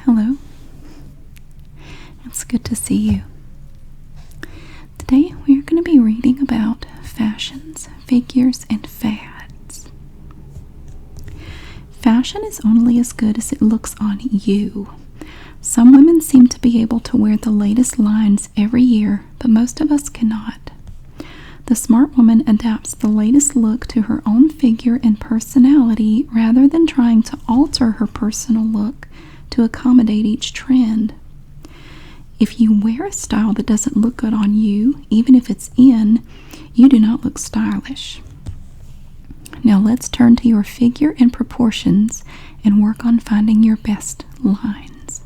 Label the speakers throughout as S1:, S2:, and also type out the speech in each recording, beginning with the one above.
S1: Hello. It's good to see you. Today we are going to be reading about fashions, figures, and fads. Fashion is only as good as it looks on you. Some women seem to be able to wear the latest lines every year, but most of us cannot. The smart woman adapts the latest look to her own figure and personality rather than trying to alter her personal look to accommodate each trend. If you wear a style that doesn't look good on you, even if it's in, you do not look stylish. Now let's turn to your figure and proportions and work on finding your best lines.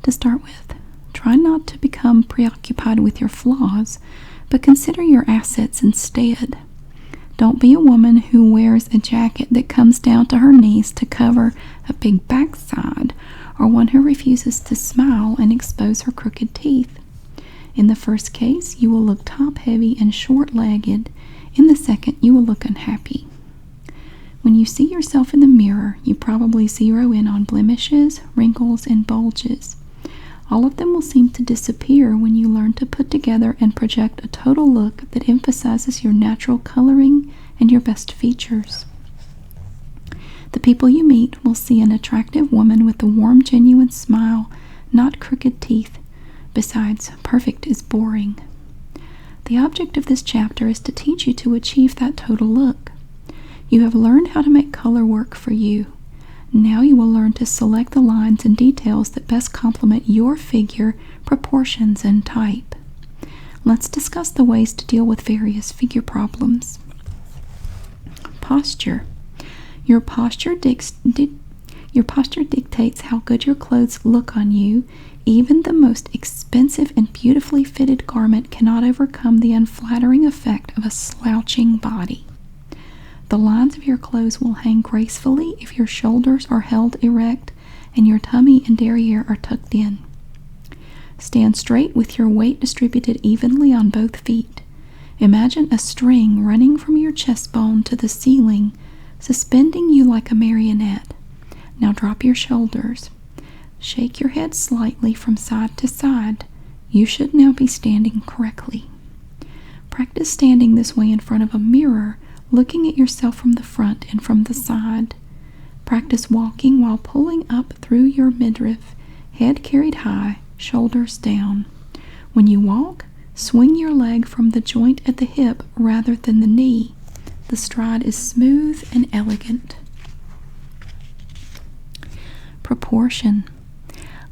S1: To start with, try not to become preoccupied with your flaws, but consider your assets instead. Don't be a woman who wears a jacket that comes down to her knees to cover a big backside, or one who refuses to smile and expose her crooked teeth. In the first case, you will look top-heavy and short-legged. In the second, you will look unhappy. When you see yourself in the mirror, you probably zero in on blemishes, wrinkles, and bulges. All of them will seem to disappear when you learn to put together and project a total look that emphasizes your natural coloring and your best features. The people you meet will see an attractive woman with a warm, genuine smile, not crooked teeth. Besides, perfect is boring. The object of this chapter is to teach you to achieve that total look. You have learned how to make color work for you. Now you will learn to select the lines and details that best complement your figure, proportions, and type. Let's discuss the ways to deal with various figure problems. Posture. Your posture dictates how good your clothes look on you. Even the most expensive and beautifully fitted garment cannot overcome the unflattering effect of a slouching body. The lines of your clothes will hang gracefully if your shoulders are held erect and your tummy and derriere are tucked in. Stand straight with your weight distributed evenly on both feet. Imagine a string running from your chest bone to the ceiling, suspending you like a marionette. Now drop your shoulders. Shake your head slightly from side to side. You should now be standing correctly. Practice standing this way in front of a mirror, looking at yourself from the front and from the side. Practice walking while pulling up through your midriff, head carried high, shoulders down. When you walk, swing your leg from the joint at the hip rather than the knee. The stride is smooth and elegant. Proportion.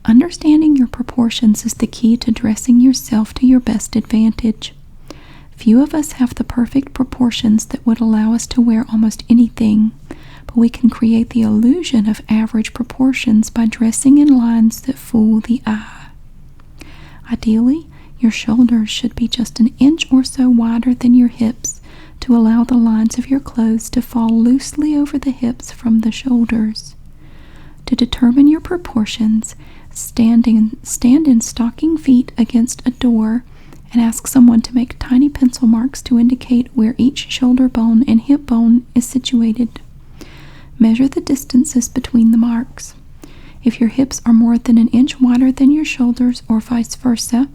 S1: Understanding your proportions is the key to dressing yourself to your best advantage. Few of us have the perfect proportions that would allow us to wear almost anything, but we can create the illusion of average proportions by dressing in lines that fool the eye. Ideally, your shoulders should be just an inch or so wider than your hips to allow the lines of your clothes to fall loosely over the hips from the shoulders. To determine your proportions, stand in stocking feet against a door and ask someone to make tiny pencil marks to indicate where each shoulder bone and hip bone is situated. Measure the distances between the marks. If your hips are more than an inch wider than your shoulders or vice versa,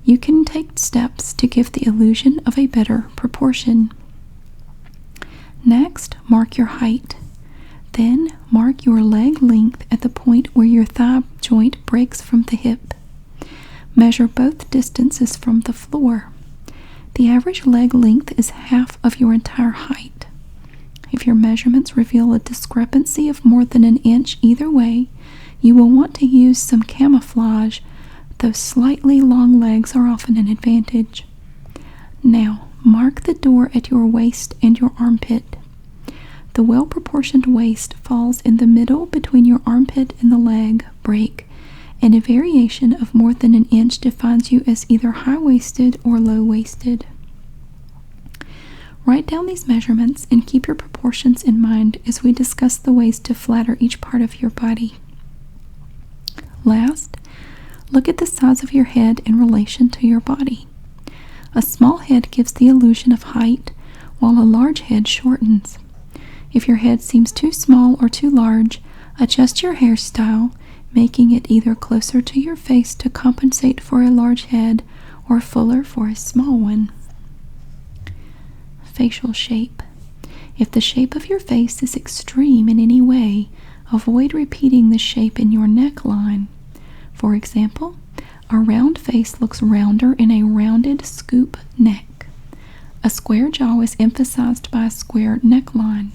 S1: you can take steps to give the illusion of a better proportion. Next, mark your height. Then, mark your leg length at the point where your thigh joint breaks from the hip. Measure both distances from the floor. The average leg length is half of your entire height. If your measurements reveal a discrepancy of more than an inch either way, you will want to use some camouflage, though slightly long legs are often an advantage. Now, mark the door at your waist and your armpit. The well-proportioned waist falls in the middle between your armpit and the leg break, and a variation of more than an inch defines you as either high-waisted or low-waisted. Write down these measurements and keep your proportions in mind as we discuss the ways to flatter each part of your body. Last, look at the size of your head in relation to your body. A small head gives the illusion of height, while a large head shortens. If your head seems too small or too large, adjust your hairstyle, making it either closer to your face to compensate for a large head or fuller for a small one. Facial shape. If the shape of your face is extreme in any way, avoid repeating the shape in your neckline. For example, a round face looks rounder in a rounded scoop neck. A square jaw is emphasized by a square neckline,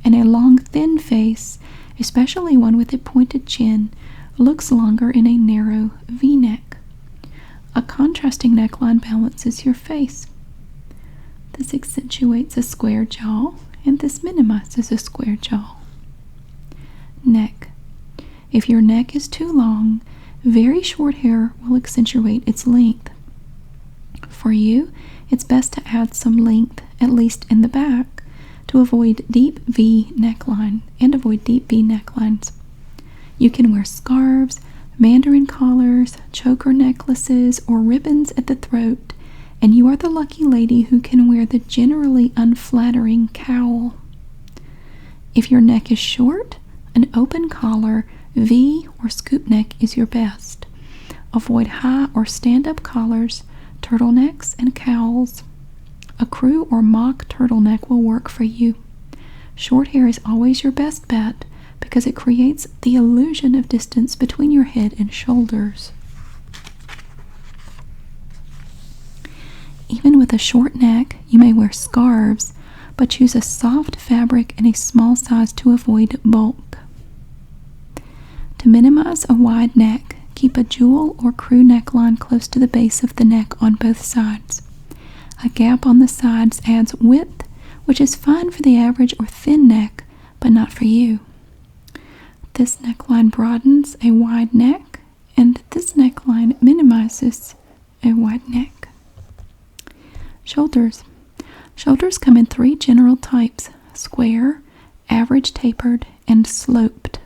S1: and a long, thin face, especially one with a pointed chin, looks longer in a narrow V-neck. A contrasting neckline balances your face. This accentuates a square jaw, and this minimizes a square jaw. Neck. If your neck is too long, very short hair will accentuate its length. For you, it's best to add some length, at least in the back, to avoid deep V necklines. You can wear scarves, mandarin collars, choker necklaces, or ribbons at the throat, and you are the lucky lady who can wear the generally unflattering cowl. If your neck is short, an open collar, V, or scoop neck is your best. Avoid high or stand-up collars, turtlenecks, and cowls. A crew or mock turtleneck will work for you. Short hair is always your best bet because it creates the illusion of distance between your head and shoulders. Even with a short neck, you may wear scarves, but choose a soft fabric and a small size to avoid bulk. To minimize a wide neck, keep a jewel or crew neckline close to the base of the neck on both sides. A gap on the sides adds width, which is fine for the average or thin neck, but not for you. This neckline broadens a wide neck, and this neckline minimizes a wide neck. Shoulders. Shoulders come in three general types: square, average tapered, and sloped.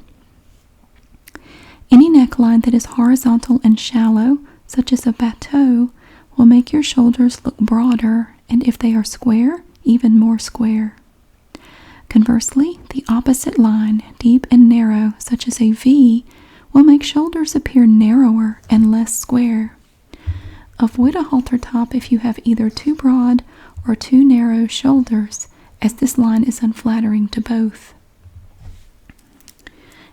S1: Any neckline that is horizontal and shallow, such as a bateau, will make your shoulders look broader, and if they are square, even more square. Conversely, the opposite line, deep and narrow, such as a V, will make shoulders appear narrower and less square. Avoid a halter top if you have either too broad or too narrow shoulders, as this line is unflattering to both.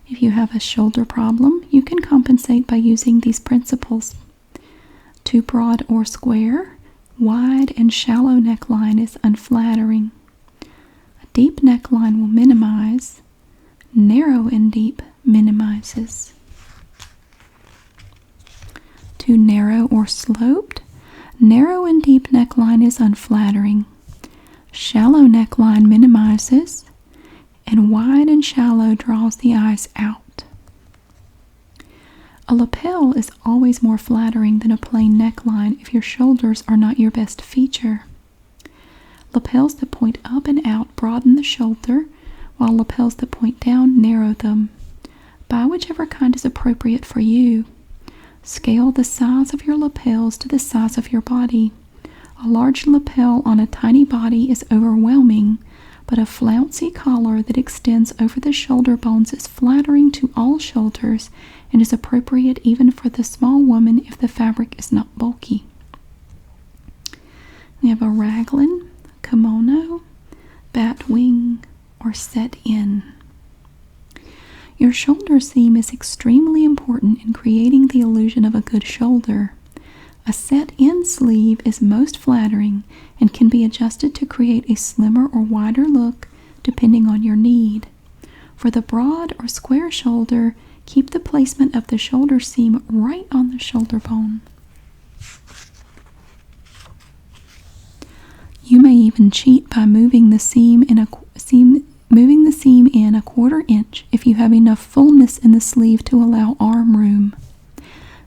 S1: If you have a shoulder problem, you can compensate by using these principles. Too broad or square, wide and shallow neckline is unflattering. A deep neckline will minimize, narrow and deep minimizes. Too narrow or sloped, narrow and deep neckline is unflattering. Shallow neckline minimizes, and wide and shallow draws the eyes out. A lapel is always more flattering than a plain neckline if your shoulders are not your best feature. Lapels that point up and out broaden the shoulder, while lapels that point down narrow them. Buy whichever kind is appropriate for you. Scale the size of your lapels to the size of your body. A large lapel on a tiny body is overwhelming, but a flouncy collar that extends over the shoulder bones is flattering to all shoulders and is appropriate even for the small woman if the fabric is not bulky. We have a raglan, kimono, batwing, or set-in. Your shoulder seam is extremely important in creating the illusion of a good shoulder. A set-in sleeve is most flattering and can be adjusted to create a slimmer or wider look depending on your need. For the broad or square shoulder, keep the placement of the shoulder seam right on the shoulder bone. You may even cheat by moving the seam in a quarter inch if you have enough fullness in the sleeve to allow arm room.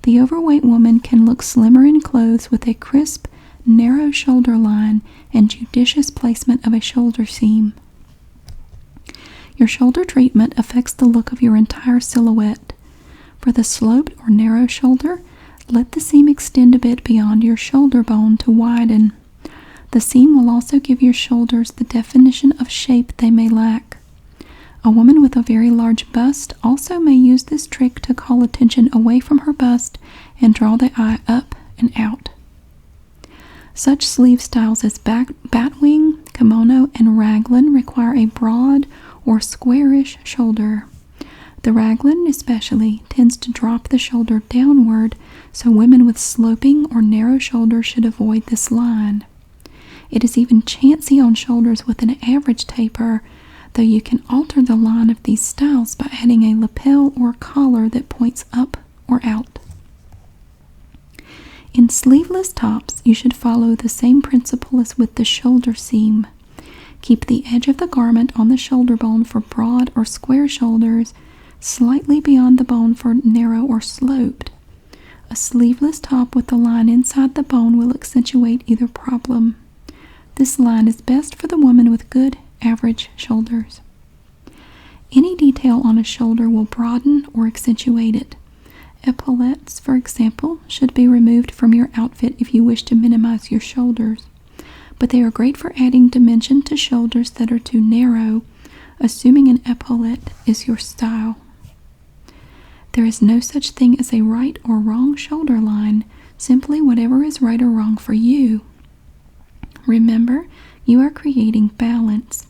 S1: The overweight woman can look slimmer in clothes with a crisp, narrow shoulder line and judicious placement of a shoulder seam. Your shoulder treatment affects the look of your entire silhouette. For the sloped or narrow shoulder, let the seam extend a bit beyond your shoulder bone to widen. The seam will also give your shoulders the definition of shape they may lack. A woman with a very large bust also may use this trick to call attention away from her bust and draw the eye up and out. Such sleeve styles as batwing, kimono, and raglan require a broad or squarish shoulder. The raglan especially tends to drop the shoulder downward, so women with sloping or narrow shoulders should avoid this line. It is even chancy on shoulders with an average taper, though you can alter the line of these styles by adding a lapel or collar that points up or out. In sleeveless tops, you should follow the same principle as with the shoulder seam. Keep the edge of the garment on the shoulder bone for broad or square shoulders, slightly beyond the bone for narrow or sloped. A sleeveless top with the line inside the bone will accentuate either problem. This line is best for the woman with good average shoulders. Any detail on a shoulder will broaden or accentuate it. Epaulettes, for example, should be removed from your outfit if you wish to minimize your shoulders, but they are great for adding dimension to shoulders that are too narrow, assuming an epaulette is your style. There is no such thing as a right or wrong shoulder line, simply whatever is right or wrong for you. Remember, you are creating balance.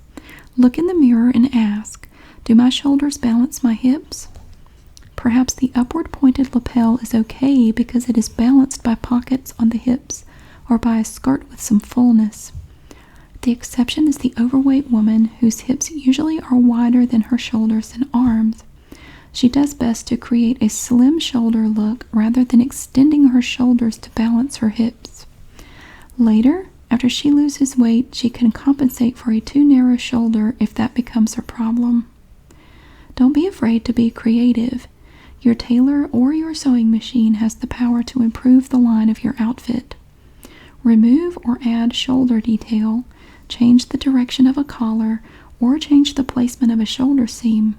S1: Look in the mirror and ask, do my shoulders balance my hips? Perhaps the upward pointed lapel is okay because it is balanced by pockets on the hips or by a skirt with some fullness. The exception is the overweight woman whose hips usually are wider than her shoulders and arms. She does best to create a slim shoulder look rather than extending her shoulders to balance her hips. Later, after she loses weight, she can compensate for a too narrow shoulder if that becomes her problem. Don't be afraid to be creative. Your tailor or your sewing machine has the power to improve the line of your outfit. Remove or add shoulder detail, change the direction of a collar, or change the placement of a shoulder seam.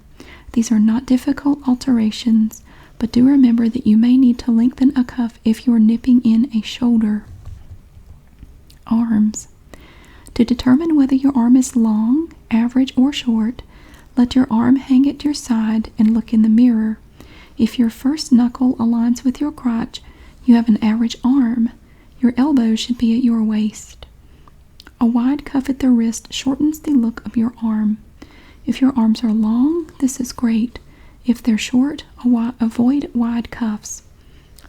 S1: These are not difficult alterations, but do remember that you may need to lengthen a cuff if you're nipping in a shoulder. Arms. To determine whether your arm is long, average, or short, let your arm hang at your side and look in the mirror. If your first knuckle aligns with your crotch, you have an average arm. Your elbow should be at your waist. A wide cuff at the wrist shortens the look of your arm. If your arms are long, this is great. If they're short, avoid wide cuffs.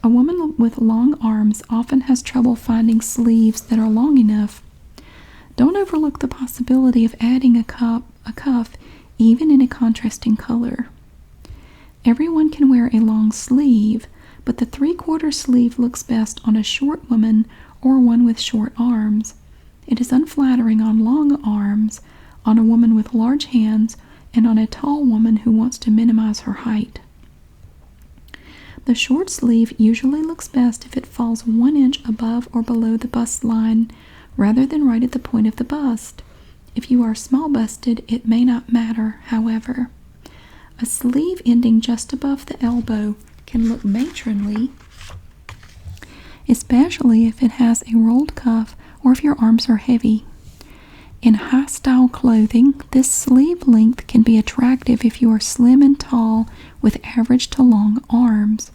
S1: A woman with long arms often has trouble finding sleeves that are long enough. Don't overlook the possibility of adding a cuff even in a contrasting color. Everyone can wear a long sleeve, but the 3/4 sleeve looks best on a short woman or one with short arms. It is unflattering on long arms, on a woman with large hands, and on a tall woman who wants to minimize her height. The short sleeve usually looks best if it falls 1 inch above or below the bust line, rather than right at the point of the bust. If you are small-busted, it may not matter, however. A sleeve ending just above the elbow can look matronly, especially if it has a rolled cuff or if your arms are heavy. In high-style clothing, this sleeve length can be attractive if you are slim and tall with average to long arms.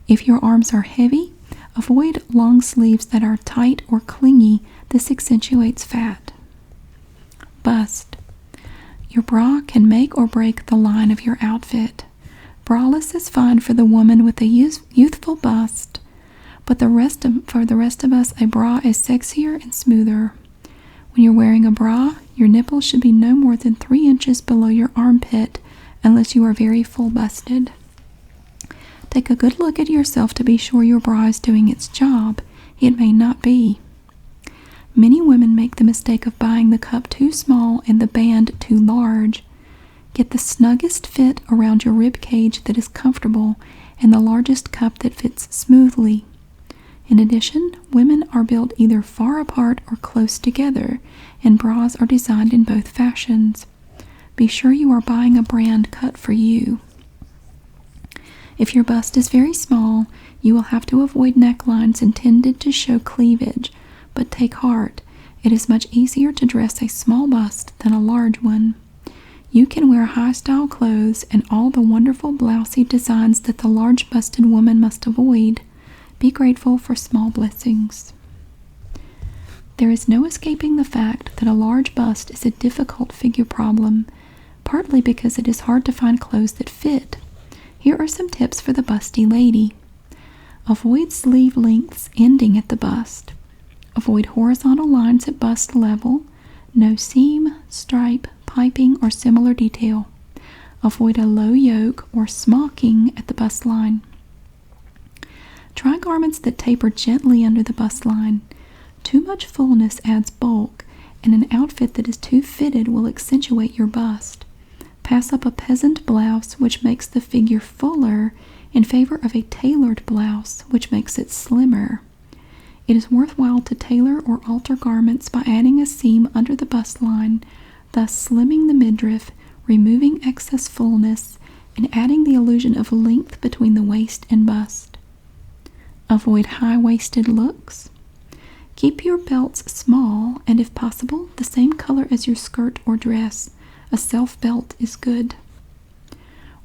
S1: If your arms are heavy, avoid long sleeves that are tight or clingy. This accentuates fat. Bust. Your bra can make or break the line of your outfit. Braless is fine for the woman with a youthful bust, but for the rest of us, a bra is sexier and smoother. When you're wearing a bra, your nipples should be no more than 3 inches below your armpit, unless you are very full-busted. Take a good look at yourself to be sure your bra is doing its job. It may not be. Many women make the mistake of buying the cup too small and the band too large. Get the snuggest fit around your rib cage that is comfortable and the largest cup that fits smoothly. In addition, women are built either far apart or close together, and bras are designed in both fashions. Be sure you are buying a brand cut for you. If your bust is very small, you will have to avoid necklines intended to show cleavage, but take heart. It is much easier to dress a small bust than a large one. You can wear high-style clothes and all the wonderful blousy designs that the large-busted woman must avoid. Be grateful for small blessings. There is no escaping the fact that a large bust is a difficult figure problem, partly because it is hard to find clothes that fit. Here are some tips for the busty lady. Avoid sleeve lengths ending at the bust. Avoid horizontal lines at bust level. No seam, stripe, piping, or similar detail. Avoid a low yoke or smocking at the bust line. Try garments that taper gently under the bust line. Too much fullness adds bulk, and an outfit that is too fitted will accentuate your bust. Pass up a peasant blouse, which makes the figure fuller, in favor of a tailored blouse, which makes it slimmer. It is worthwhile to tailor or alter garments by adding a seam under the bust line, thus slimming the midriff, removing excess fullness, and adding the illusion of length between the waist and bust. Avoid high-waisted looks. Keep your belts small and, if possible, the same color as your skirt or dress. A self-belt is good.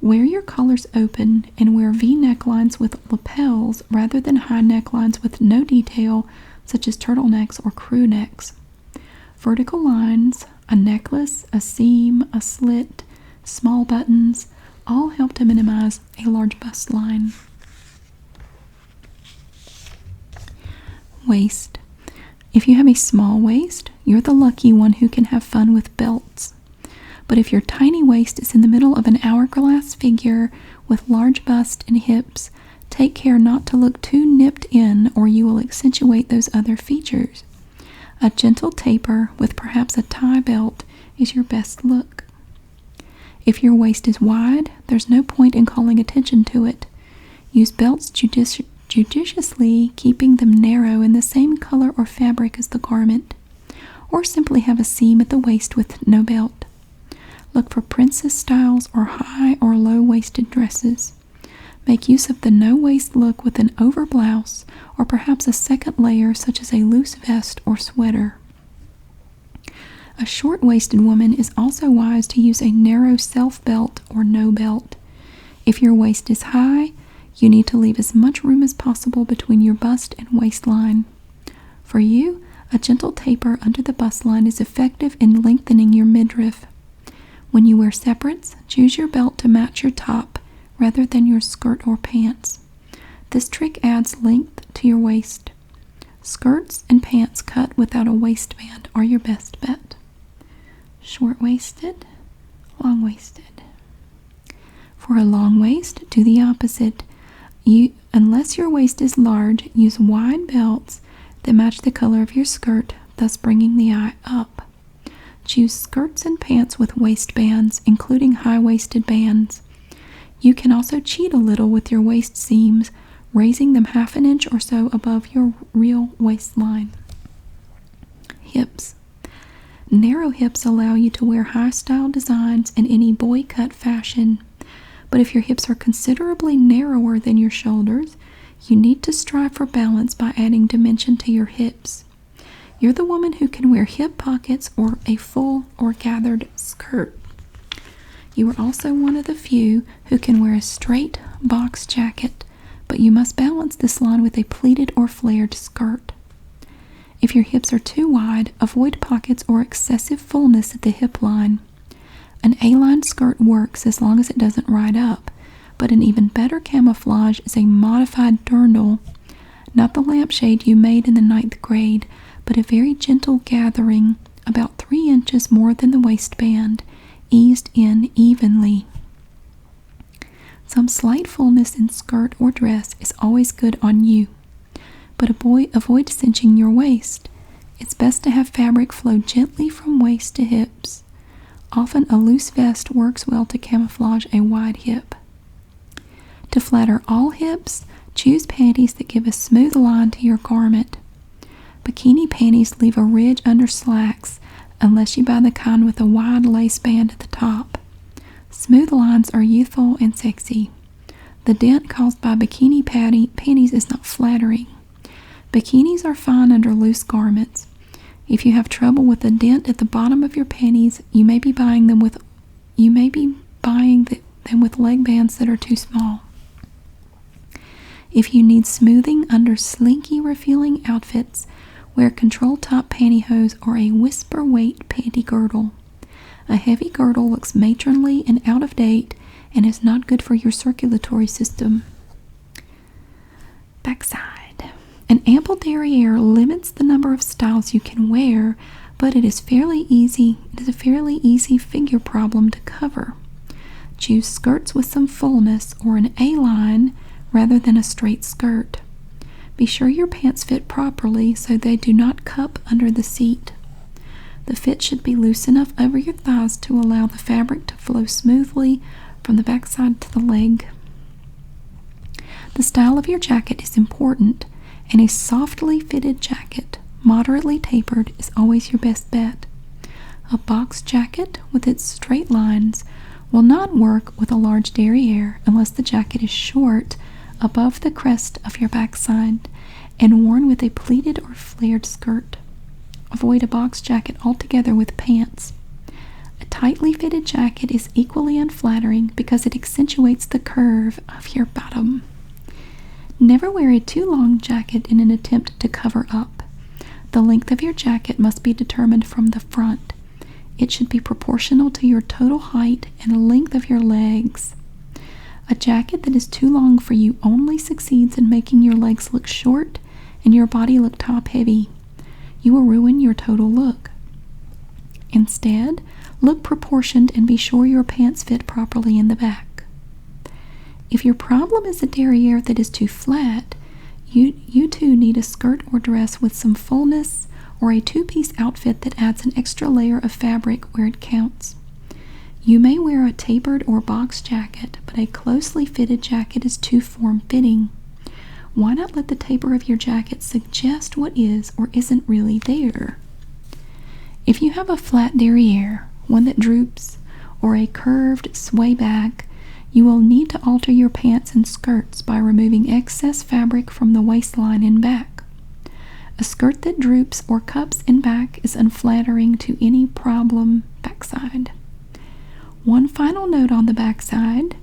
S1: Wear your collars open and wear V necklines with lapels rather than high necklines with no detail, such as turtlenecks or crew necks. Vertical lines, a necklace, a seam, a slit, small buttons, all help to minimize a large bust line. Waist. If you have a small waist, you're the lucky one who can have fun with belts. But if your tiny waist is in the middle of an hourglass figure with large bust and hips, take care not to look too nipped in or you will accentuate those other features. A gentle taper with perhaps a tie belt is your best look. If your waist is wide, there's no point in calling attention to it. Use belts judiciously, keeping them narrow in the same color or fabric as the garment, or simply have a seam at the waist with no belt. Look for princess styles or high or low-waisted dresses. Make use of the no-waist look with an over blouse or perhaps a second layer such as a loose vest or sweater. A short-waisted woman is also wise to use a narrow self-belt or no belt. If your waist is high, you need to leave as much room as possible between your bust and waistline. For you, a gentle taper under the bust line is effective in lengthening your midriff. When you wear separates, choose your belt to match your top rather than your skirt or pants. This trick adds length to your waist. Skirts and pants cut without a waistband are your best bet. Short-waisted, long-waisted. For a long waist, do the opposite. Unless your waist is large, use wide belts that match the color of your skirt, thus bringing the eye up. Choose skirts and pants with waistbands, including high-waisted bands. You can also cheat a little with your waist seams, raising them half an inch or so above your real waistline. Hips. Narrow hips allow you to wear high-style designs in any boy-cut fashion. But if your hips are considerably narrower than your shoulders, you need to strive for balance by adding dimension to your hips. You're the woman who can wear hip pockets or a full or gathered skirt. You are also one of the few who can wear a straight box jacket, but you must balance this line with a pleated or flared skirt. If your hips are too wide, avoid pockets or excessive fullness at the hip line. An A-line skirt works as long as it doesn't ride up, but an even better camouflage is a modified dirndl, not the lampshade you made in the 9th grade, but a very gentle gathering, about 3 inches more than the waistband, eased in evenly. Some slight fullness in skirt or dress is always good on you, but avoid cinching your waist. It's best to have fabric flow gently from waist to hips. Often a loose vest works well to camouflage a wide hip. To flatter all hips, choose panties that give a smooth line to your garment. Bikini panties leave a ridge under slacks unless you buy the kind with a wide lace band at the top. Smooth lines are youthful and sexy. The dent caused by bikini panties is not flattering. Bikinis are fine under loose garments. If you have trouble with a dent at the bottom of your panties, you may be buying them with you may be buying them with leg bands that are too small. If you need smoothing under slinky revealing outfits, wear control top pantyhose or a whisper weight panty girdle. A heavy girdle looks matronly and out of date and is not good for your circulatory system. Backside. An ample derriere limits the number of styles you can wear, but it is a fairly easy figure problem to cover. Choose skirts with some fullness or an A-line rather than a straight skirt. Be sure your pants fit properly so they do not cup under the seat. The fit should be loose enough over your thighs to allow the fabric to flow smoothly from the backside to the leg. The style of your jacket is important, and a softly fitted jacket, moderately tapered, is always your best bet. A box jacket with its straight lines will not work with a large derriere unless the jacket is short above the crest of your backside and worn with a pleated or flared skirt. Avoid a box jacket altogether with pants. A tightly fitted jacket is equally unflattering because it accentuates the curve of your bottom. Never wear a too long jacket in an attempt to cover up. The length of your jacket must be determined from the front. It should be proportional to your total height and length of your legs. A jacket that is too long for you only succeeds in making your legs look short and your body look top-heavy. You will ruin your total look. Instead, look proportioned and be sure your pants fit properly in the back. If your problem is a derriere that is too flat, you too need a skirt or dress with some fullness or a two-piece outfit that adds an extra layer of fabric where it counts. You may wear a tapered or box jacket, but a closely fitted jacket is too form-fitting. Why not let the taper of your jacket suggest what is or isn't really there? If you have a flat derriere, one that droops, or a curved sway back, you will need to alter your pants and skirts by removing excess fabric from the waistline and back. A skirt that droops or cups in back is unflattering to any problem backside. One final note on the backside.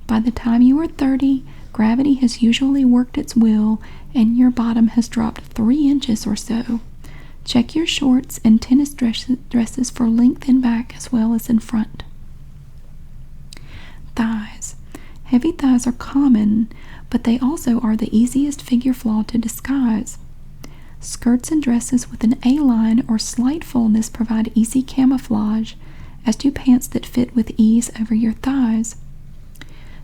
S1: By the time you are 30, gravity has usually worked its will and your bottom has dropped 3 inches or so. Check your shorts and tennis dresses for length in back as well as in front. Thighs. Heavy thighs are common, but they also are the easiest figure flaw to disguise. Skirts and dresses with an A-line or slight fullness provide easy camouflage, as do pants that fit with ease over your thighs.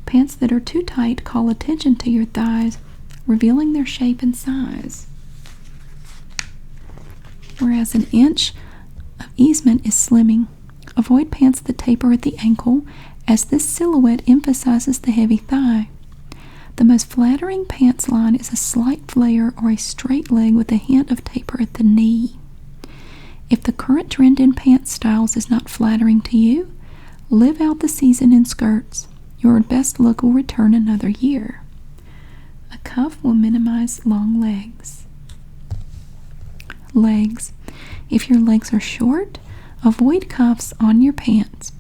S1: Pants that are too tight call attention to your thighs, revealing their shape and size. Whereas an inch of easement is slimming. Avoid pants that taper at the ankle, as this silhouette emphasizes the heavy thigh. The most flattering pants line is a slight flare or a straight leg with a hint of taper at the knee. If the current trend in pants styles is not flattering to you, live out the season in skirts. Your best look will return another year. A cuff will minimize long legs. Legs. If your legs are short, avoid cuffs on your pants.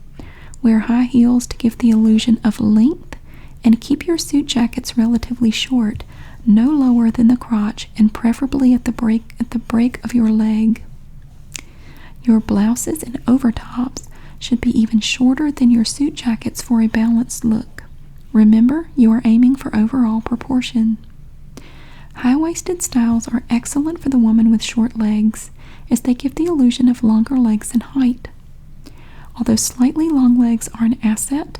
S1: Wear high heels to give the illusion of length, and keep your suit jackets relatively short, no lower than the crotch, and preferably at the break of your leg. Your blouses and overtops should be even shorter than your suit jackets for a balanced look. Remember, you are aiming for overall proportion. High-waisted styles are excellent for the woman with short legs, as they give the illusion of longer legs and height. Although slightly long legs are an asset,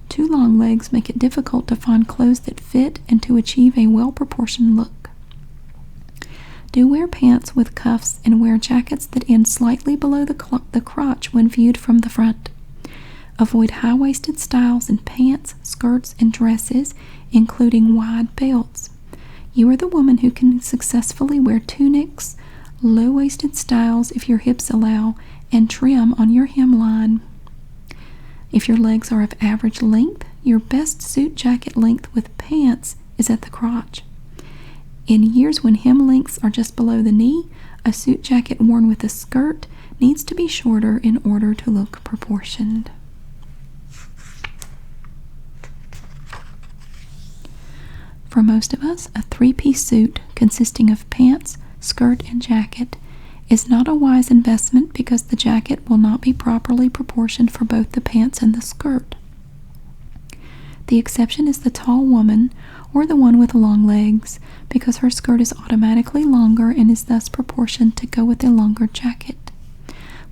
S1: too long legs make it difficult to find clothes that fit and to achieve a well-proportioned look. Do wear pants with cuffs and wear jackets that end slightly below the crotch when viewed from the front. Avoid high-waisted styles in pants, skirts, and dresses, including wide belts. You are the woman who can successfully wear tunics, low-waisted styles if your hips allow, and trim on your hemline. If your legs are of average length, your best suit jacket length with pants is at the crotch. In years when hem lengths are just below the knee, a suit jacket worn with a skirt needs to be shorter in order to look proportioned. For most of us, a three-piece suit consisting of pants, skirt, and jacket is not a wise investment because the jacket will not be properly proportioned for both the pants and the skirt. The exception is the tall woman or the one with long legs, because her skirt is automatically longer and is thus proportioned to go with a longer jacket.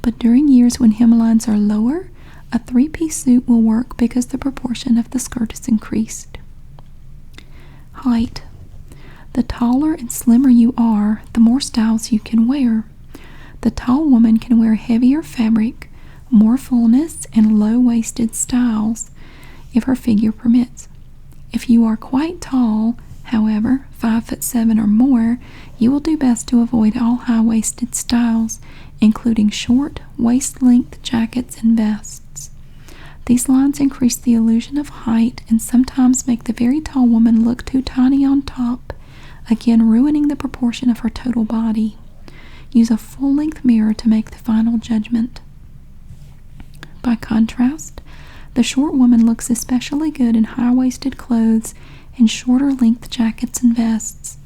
S1: But during years when hemlines are lower, a three-piece suit will work because the proportion of the skirt is increased. Height. The taller and slimmer you are, the more styles you can wear. The tall woman can wear heavier fabric, more fullness, and low-waisted styles if her figure permits. If you are quite tall, however, 5'7" or more, you will do best to avoid all high-waisted styles, including short, waist-length jackets and vests. These lines increase the illusion of height and sometimes make the very tall woman look too tiny on top, again ruining the proportion of her total body. Use a full-length mirror to make the final judgment. By contrast, the short woman looks especially good in high-waisted clothes and shorter-length jackets and vests.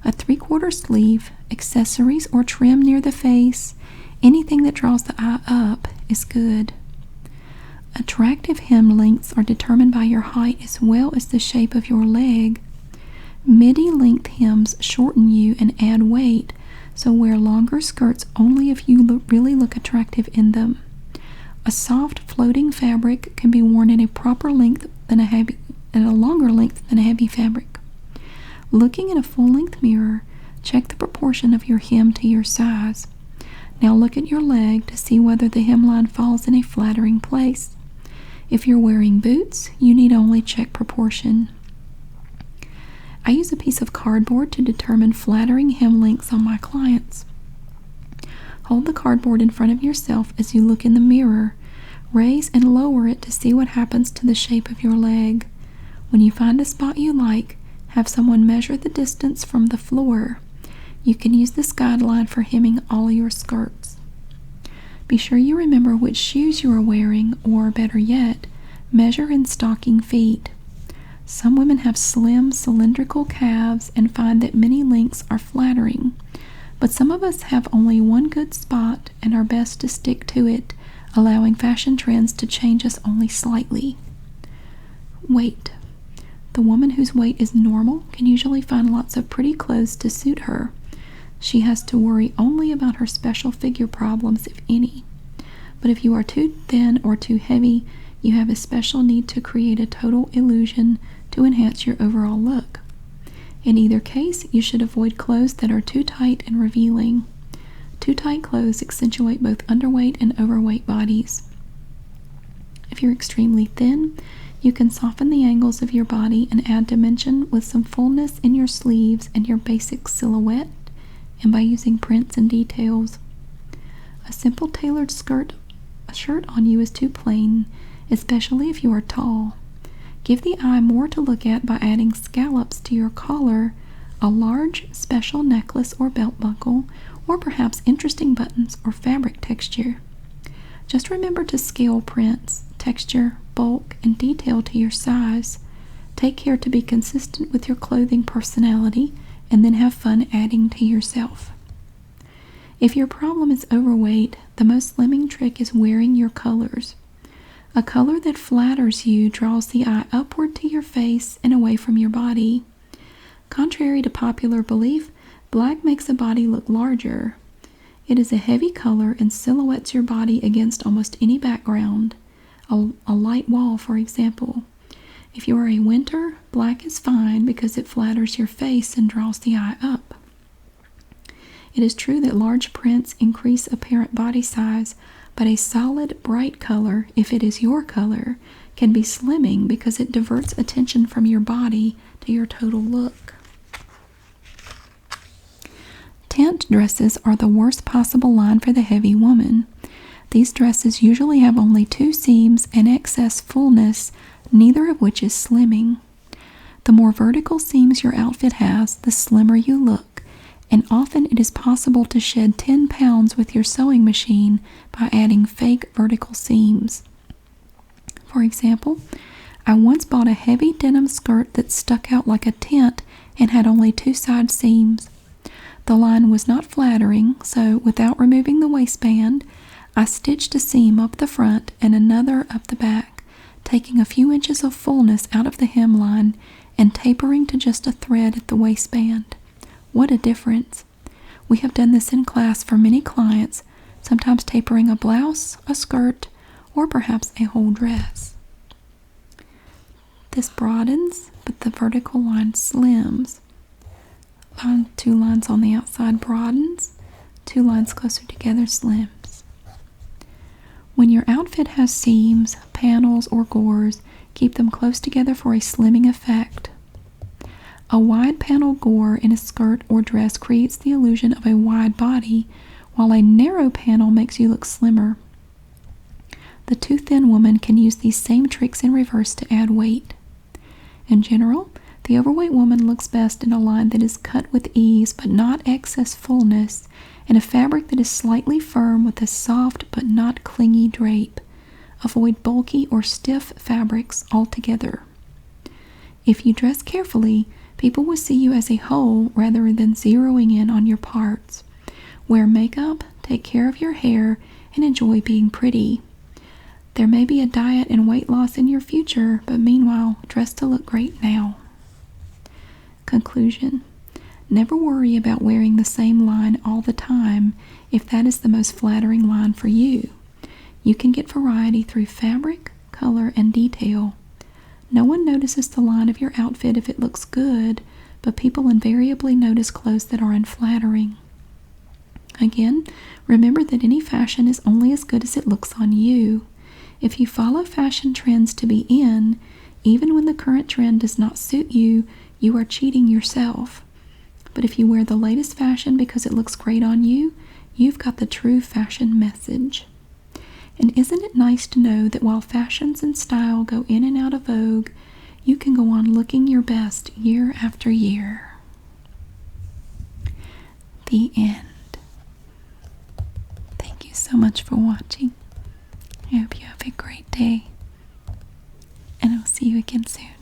S1: A 3/4 sleeve, accessories, or trim near the face, anything that draws the eye up, is good. Attractive hem lengths are determined by your height as well as the shape of your leg. Midi-length hems shorten you and add weight, so wear longer skirts only if you really look attractive in them. A soft floating fabric can be worn at a proper length than at a longer length than a heavy fabric. Looking in a full-length mirror, check the proportion of your hem to your size. Now look at your leg to see whether the hemline falls in a flattering place. If you're wearing boots, you need only check proportion. I use a piece of cardboard to determine flattering hem lengths on my clients. Hold the cardboard in front of yourself as you look in the mirror. Raise and lower it to see what happens to the shape of your leg. When you find a spot you like, have someone measure the distance from the floor. You can use this guideline for hemming all your skirts. Be sure you remember which shoes you are wearing, or better yet, measure in stocking feet. Some women have slim, cylindrical calves and find that many lengths are flattering. But some of us have only one good spot and are best to stick to it, allowing fashion trends to change us only slightly. Weight. The woman whose weight is normal can usually find lots of pretty clothes to suit her. She has to worry only about her special figure problems, if any. But if you are too thin or too heavy, you have a special need to create a total illusion to enhance your overall look. In either case, you should avoid clothes that are too tight and revealing. Too tight clothes accentuate both underweight and overweight bodies. If you're extremely thin, you can soften the angles of your body and add dimension with some fullness in your sleeves and your basic silhouette, and by using prints and details. A simple tailored shirt on you is too plain, especially if you are tall. Give the eye more to look at by adding scallops to your collar, a large special necklace or belt buckle, or perhaps interesting buttons or fabric texture. Just remember to scale prints, texture, bulk, and detail to your size. Take care to be consistent with your clothing personality, and then have fun adding to yourself. If your problem is overweight, the most slimming trick is wearing your colors. A color that flatters you draws the eye upward to your face and away from your body. Contrary to popular belief, black makes a body look larger. It is a heavy color and silhouettes your body against almost any background. A light wall, for example. If you are a winter, black is fine because it flatters your face and draws the eye up. It is true that large prints increase apparent body size, but a solid, bright color, if it is your color, can be slimming because it diverts attention from your body to your total look. Tent dresses are the worst possible line for the heavy woman. These dresses usually have only 2 seams and excess fullness, neither of which is slimming. The more vertical seams your outfit has, the slimmer you look, and often it is possible to shed 10 pounds with your sewing machine by adding fake vertical seams. For example, I once bought a heavy denim skirt that stuck out like a tent and had only 2 side seams. The line was not flattering, so without removing the waistband, I stitched a seam up the front and another up the back, taking a few inches of fullness out of the hemline and tapering to just a thread at the waistband. What a difference! We have done this in class for many clients, sometimes tapering a blouse, a skirt, or perhaps a whole dress. This broadens, but the vertical line slims. 2 lines on the outside broadens, 2 lines closer together slims. When your outfit has seams, panels, or gores, keep them close together for a slimming effect. A wide panel gore in a skirt or dress creates the illusion of a wide body, while a narrow panel makes you look slimmer. The too thin woman can use these same tricks in reverse to add weight. In general, the overweight woman looks best in a line that is cut with ease but not excess fullness, and a fabric that is slightly firm with a soft but not clingy drape. Avoid bulky or stiff fabrics altogether. If you dress carefully, people will see you as a whole rather than zeroing in on your parts. Wear makeup, take care of your hair, and enjoy being pretty. There may be a diet and weight loss in your future, but meanwhile, dress to look great now. Conclusion: never worry about wearing the same line all the time if that is the most flattering line for you. You can get variety through fabric, color, and detail. No one notices the line of your outfit if it looks good, but people invariably notice clothes that are unflattering. Again, remember that any fashion is only as good as it looks on you. If you follow fashion trends to be in, even when the current trend does not suit you, you are cheating yourself. But if you wear the latest fashion because it looks great on you, you've got the true fashion message. And isn't it nice to know that while fashions and style go in and out of vogue, you can go on looking your best year after year? The end. Thank you so much for watching. I hope you have a great day, and I'll see you again soon.